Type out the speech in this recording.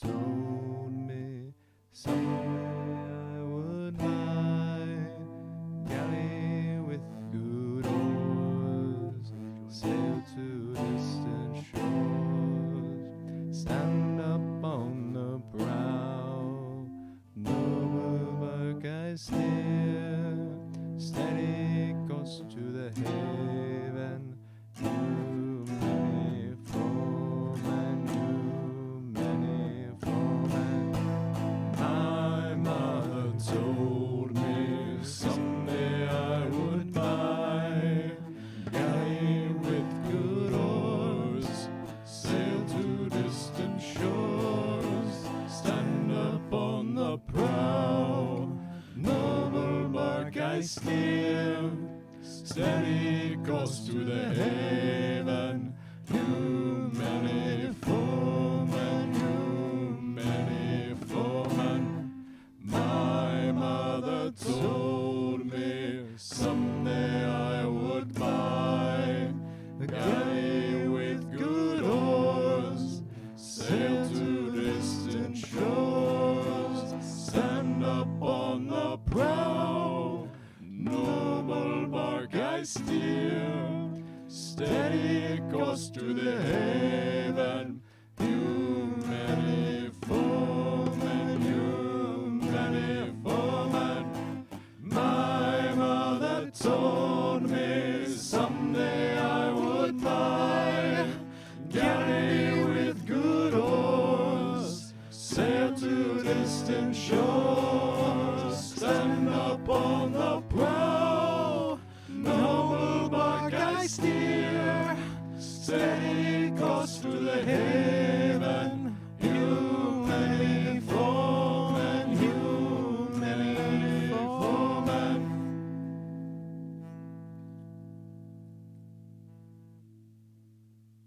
told me someday I would buy galley with good oars, sail to distant shores, stand up on the prow, noble bark I steer, steady course to the haven. You many foemen, you many foemen. My mother told me someday I would buy galley with good oars, sail to distant shores, stand up on the prow, noble bark I steer, steady course to the haven. You many foemen, you many foemen. My mother told me someday I would buy a galley with good oars, sail to distant shores, stand up on the prow, noble bark I steer, steady course to the haven. You many foemen, you many foemen. My mother told me someday I would buy galley with good oars, sail to distant shores, stand up on the prow, noble bark I steer, steady course to the haven.